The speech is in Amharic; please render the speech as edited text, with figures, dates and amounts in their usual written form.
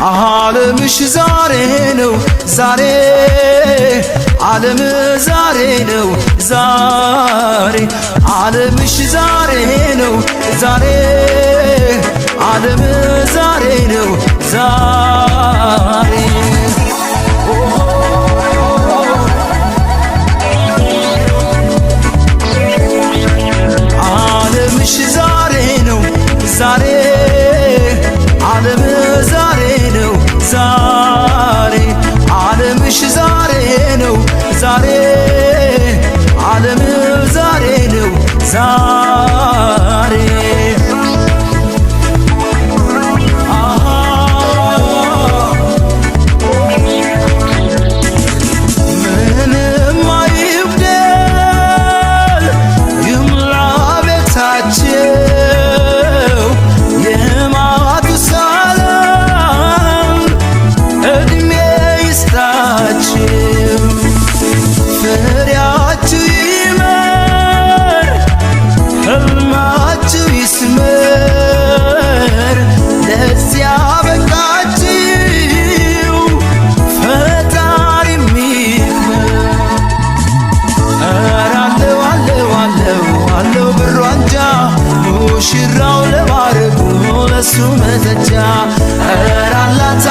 ዓለምሽ ዛሬ ነው ዛሬ ዓለም ዛሬ ነው ዛሬ ዓለምሽ ዛሬ ነው ዛሬ ዓለም ዛሬ ነው ዛሬ ዓለምሽ ዛሬ ነው ዛሬ ዓለም ዛሬ ነው ዛሬ ዓለምሽ ዛሬ ነው ዛሬ ዓለም ዛሬ ነው ዛሬ ምንም አይጉደል ይሙላ ቤታቸው የማቱሳላም ዕድሜ ይስጣችሁ ፍሬያችሁ ይመር ሕልማችሁ ይስመር ለዚያ በቃችሁ ፈጣሪ ይክበር። ኧረ አለው ብሩ አንጃ ሙሽራው ለማረጉ ለሱ መተጃ ኧረ አላት